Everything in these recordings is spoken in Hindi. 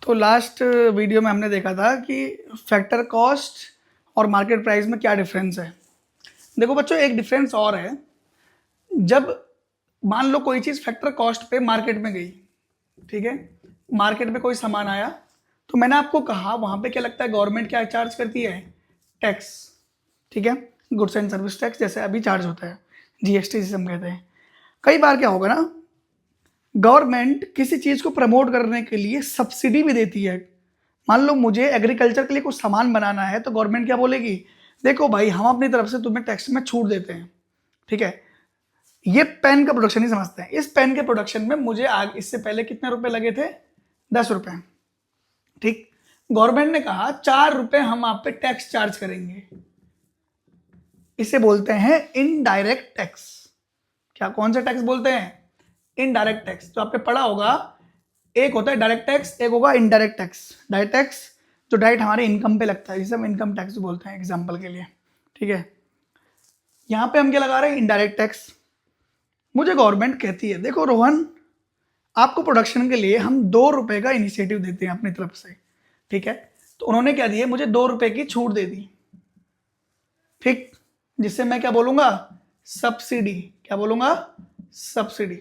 तो लास्ट वीडियो में हमने देखा था कि फैक्टर कॉस्ट और मार्केट प्राइस में क्या डिफरेंस है। देखो बच्चों, एक डिफरेंस और है। जब मान लो कोई चीज़ फैक्टर कॉस्ट पे मार्केट में गई, ठीक है, मार्केट में कोई सामान आया, तो मैंने आपको कहा वहां पे क्या लगता है, गवर्नमेंट क्या चार्ज करती है, टैक्स, ठीक है, गुड्स एंड सर्विस टैक्स जैसे अभी चार्ज होता है, जीएसटी जिसे हम कहते हैं। कई बार क्या होगा ना, गवर्नमेंट किसी चीज को प्रमोट करने के लिए सब्सिडी भी देती है। मान लो मुझे एग्रीकल्चर के लिए कुछ सामान बनाना है, तो गवर्नमेंट क्या बोलेगी, देखो भाई हम अपनी तरफ से तुम्हें टैक्स में छूट देते हैं, ठीक है। ये पेन का प्रोडक्शन ही समझते हैं। इस पेन के प्रोडक्शन में मुझे आग इससे पहले कितने रुपए लगे थे, 10 रुपए, ठीक। गवर्नमेंट ने कहा 4 रुपए हम आप पे टैक्स चार्ज करेंगे। इसे बोलते हैं इनडायरेक्ट टैक्स। क्या, कौन सा टैक्स बोलते हैं, इनडायरेक्ट टैक्स। तो आपने पढ़ा होगा, एक होता है डायरेक्ट टैक्स, एक होगा इनडायरेक्ट टैक्स। डायरेक्ट टैक्स जो डायरेक्ट हमारे इनकम पे लगता है, जिसे हम इनकम टैक्स बोलते हैं एग्जांपल के लिए, ठीक है। यहां पे हम क्या लगा रहे हैं, इनडायरेक्ट टैक्स। मुझे गवर्नमेंट कहती है देखो रोहन, आपको प्रोडक्शन के लिए हम 2 रुपए का इनिशिएटिव देते हैं अपनी तरफ से, ठीक है। तो उन्होंने क्या दिया, मुझे 2 रुपए की छूट दे दी, ठीक, जिससे मैं क्या बोलूंगा, सब्सिडी। क्या बोलूंगा, सब्सिडी।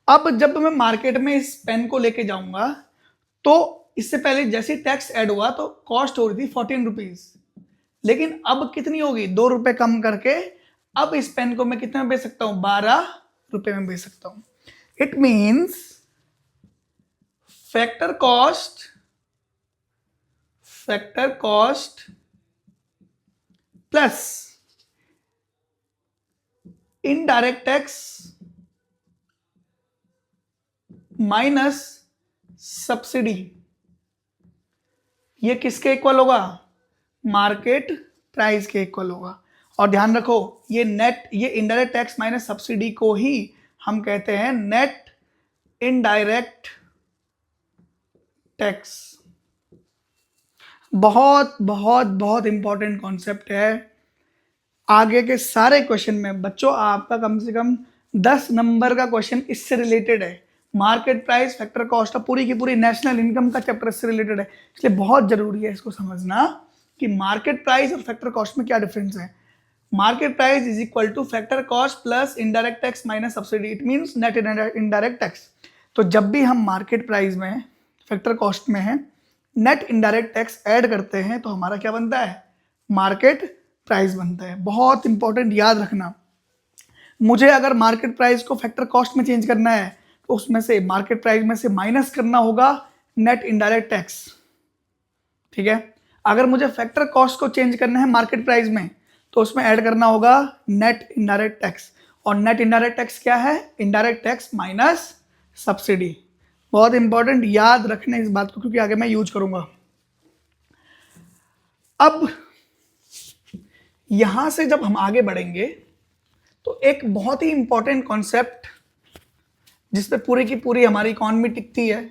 अब जब मैं मार्केट में इस पेन को लेके जाऊंगा, तो इससे पहले जैसे टैक्स ऐड हुआ तो कॉस्ट हो रही थी 14 रुपीज, लेकिन अब कितनी होगी, 2 रुपए कम करके अब इस पेन को मैं कितने में बेच सकता हूं, 12 रुपए में बेच सकता हूं। It means factor cost plus indirect tax minus subsidy, ये किसके इक्वल होगा, मार्केट प्राइस के इक्वल होगा। और ध्यान रखो, ये नेट, ये इनडायरेक्ट टैक्स माइनस सब्सिडी को ही हम कहते हैं नेट इनडायरेक्ट टैक्स। बहुत बहुत बहुत इंपॉर्टेंट कॉन्सेप्ट है। आगे के सारे क्वेश्चन में बच्चों आपका कम से कम 10 नंबर का क्वेश्चन इससे रिलेटेड है। मार्केट प्राइस, फैक्टर कॉस्ट, पूरी की पूरी नेशनल इनकम का चैप्टर इससे रिलेटेड है। इसलिए बहुत जरूरी है इसको समझना कि मार्केट प्राइस और फैक्टर कॉस्ट में क्या डिफरेंस है। Market price is equal two factor cost plus indirect tax minus subsidy, it means net indirect tax. तो जब भी हम मार्केट प्राइस में, फैक्टर कॉस्ट में है, नेट इनडायरेक्ट टैक्स ऐड करते हैं तो हमारा क्या बनता है, मार्केट प्राइस बनता है। बहुत इंपॉर्टेंट, याद रखना। मुझे अगर मार्केट प्राइस को फैक्टर कॉस्ट में चेंज करना है, तो उसमें से मार्केट प्राइस में से माइनस करना होगा नेट इनडायरेक्ट टैक्स, ठीक है। अगर मुझे फैक्टर कॉस्ट को चेंज करना है मार्केट प्राइस में, तो उसमें ऐड करना होगा नेट इनडायरेक्ट टैक्स। और नेट इनडायरेक्ट टैक्स क्या है, इनडायरेक्ट टैक्स माइनस सब्सिडी। बहुत इंपॉर्टेंट, याद रखने इस बात को, क्योंकि आगे मैं यूज करूंगा। अब यहां से जब हम आगे बढ़ेंगे, तो एक बहुत ही इंपॉर्टेंट कॉन्सेप्ट जिसपे पूरी की पूरी हमारी इकोनॉमी टिकती है,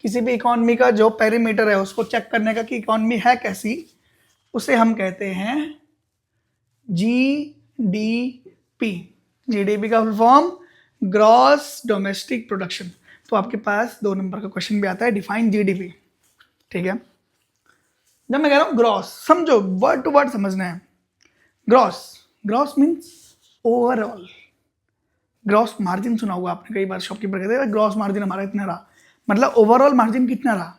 किसी भी इकोनॉमी का जो पैरामीटर है उसको चेक करने का कि इकोनॉमी है कैसी, उसे हम कहते हैं जीडीपी। जीडीपी का full form gross domestic production. तो आपके पास 2 नंबर का क्वेश्चन भी आता है, डिफाइन जीडीपी, ठीक है। जब मैं कह रहा हूं ग्रॉस, समझो, वर्ड टू वर्ड समझना है। Gross means overall. Gross margin सुना होगा आपने, कई बार शॉपकीपर कहते हैं ग्रॉस मार्जिन हमारा इतना रहा, मतलब ओवरऑल मार्जिन कितना रहा।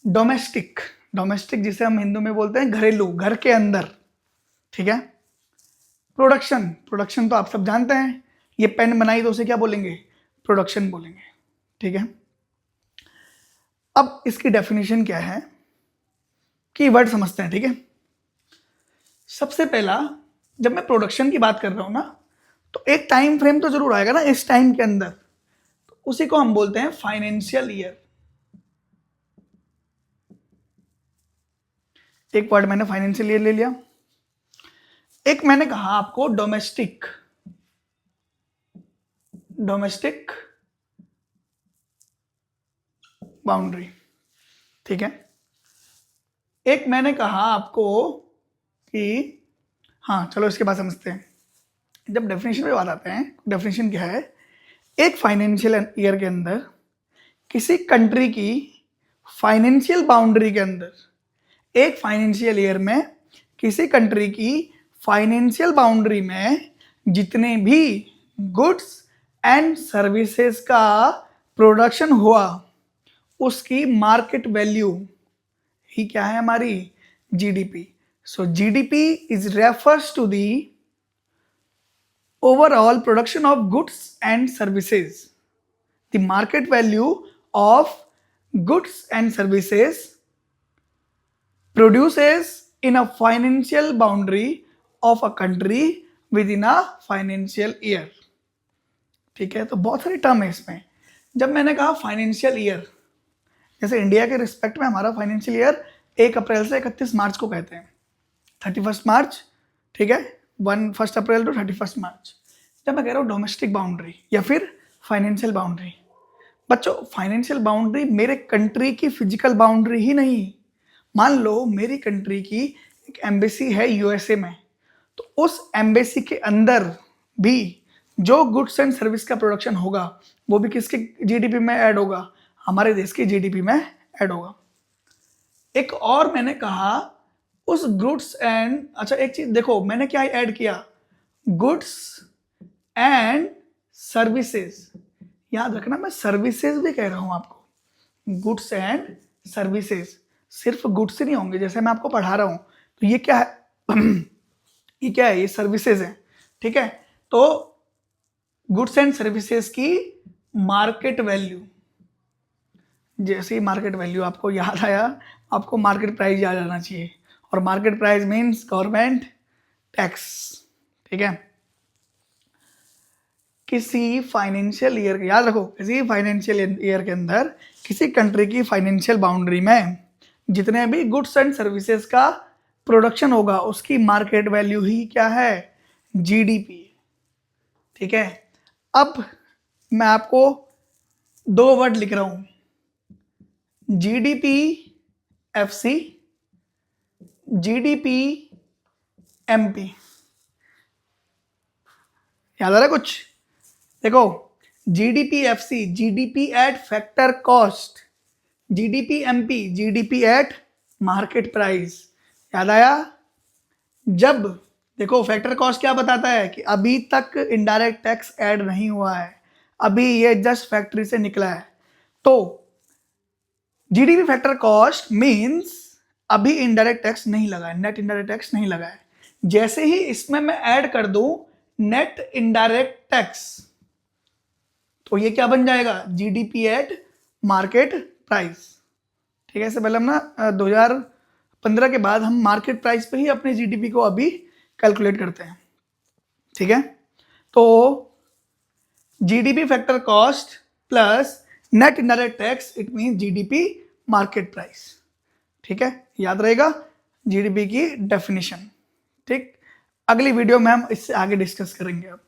डोमेस्टिक जिसे हम हिंदू में बोलते हैं घरेलू, घर के अंदर, ठीक है। प्रोडक्शन तो आप सब जानते हैं, ये पेन बनाई तो उसे क्या बोलेंगे, प्रोडक्शन बोलेंगे, ठीक है। अब इसकी डेफिनेशन क्या है, कीवर्ड समझते हैं, ठीक है। सबसे पहला, जब मैं प्रोडक्शन की बात कर रहा हूं ना, तो एक टाइम फ्रेम तो जरूर आएगा ना इस टाइम के अंदर, तो उसी को हम बोलते हैं फाइनेंशियल ईयर। एक वर्ड मैंने फाइनेंशियल ईयर ले लिया। एक मैंने कहा आपको डोमेस्टिक बाउंड्री, ठीक है। एक मैंने कहा आपको कि, हाँ चलो इसके बाद समझते हैं। जब डेफिनेशन पे बात आते हैं, डेफिनेशन क्या है, एक फाइनेंशियल ईयर के अंदर किसी कंट्री की फाइनेंशियल बाउंड्री के अंदर, एक फाइनेंशियल ईयर में किसी कंट्री की फाइनेंशियल बाउंड्री में जितने भी गुड्स एंड सर्विसेज का प्रोडक्शन हुआ उसकी मार्केट वैल्यू ही क्या है हमारी, GDP. So GDP is refers to the overall production of goods and services. The market value of goods and services produces in a financial boundary of a country within a financial year. ठीक है, तो बहुत सारी टर्म है इसमें. जब मैंने कहा फाइनेंशियल ईयर, जैसे इंडिया के रिस्पेक्ट में हमारा फाइनेंशियल ईयर 1 अप्रैल से 31 मार्च को कहते हैं, 31 मार्च, ठीक है, 1 अप्रैल टू 31 मार्च. जब मैं कह रहा हूँ डोमेस्टिक बाउंड्री या फिर फाइनेंशियल बाउंड्री, बच्चों फाइनेंशियल बाउंड्री मेरे कंट्री की फिजिकल बाउंड्री ही नहीं. मान लो मेरी कंट्री की एक एम्बेसी है यूएसए में, तो उस एम्बेसी के अंदर भी जो गुड्स एंड सर्विस का प्रोडक्शन होगा वो भी किसके जीडीपी में ऐड होगा, हमारे देश की जीडीपी में ऐड होगा. एक और मैंने कहा उस गुड्स एंड, अच्छा एक चीज देखो मैंने क्या ऐड किया, गुड्स एंड सर्विसेज. याद रखना मैं सर्विसेज भी कह रहा हूं आपको, गुड्स एंड सर्विसेज. सिर्फ गुड्स ही नहीं होंगे, जैसे मैं आपको पढ़ा रहा हूं तो ये क्या है ये क्या है, ये सर्विसेज है. ठीक है, तो गुड्स एंड सर्विसेज की मार्केट वैल्यू, जैसे ही मार्केट वैल्यू आपको याद आया, आपको मार्केट प्राइस याद आना चाहिए, और market price means government tax. ठीक है, किसी फाइनेंशियल ईयर, याद रखो, किसी फाइनेंशियल ईयर के अंदर किसी कंट्री की फाइनेंशियल बाउंड्री में जितने भी गुड्स एंड सर्विसेज का प्रोडक्शन होगा उसकी मार्केट वैल्यू ही क्या है, जीडीपी. ठीक है, अब मैं आपको 2 वर्ड लिख रहा हूं, जीडीपी एफसी, जीडीपी एमपी. याद आ रहा है कुछ? देखो, GDP FC, GDP at factor cost, GDP MP, GDP at market price. याद आया? जब देखो फैक्टर कॉस्ट क्या बताता है कि अभी तक इनडायरेक्ट टैक्स ऐड नहीं हुआ है, अभी ये जस्ट फैक्ट्री से निकला है. तो जीडीपी फैक्टर कॉस्ट मींस अभी इनडायरेक्ट टैक्स नहीं लगा है, नेट इनडायरेक्ट टैक्स नहीं लगा है. जैसे ही इसमें मैं ऐड कर दूं नेट इनडायरेक्ट टैक्स, तो ये क्या बन जाएगा, जीडीपी एट मार्केट प्राइस. ठीक है, इससे पहले हम ना 2015 के बाद हम मार्केट प्राइस पे ही अपने जीडीपी को अभी कैलकुलेट करते हैं. ठीक है, तो GDP factor cost plus net indirect tax, it mean GDP market price. ठीक है, याद रहेगा जीडीपी की डेफिनेशन. ठीक, अगली वीडियो में हम इससे आगे डिस्कस करेंगे अब.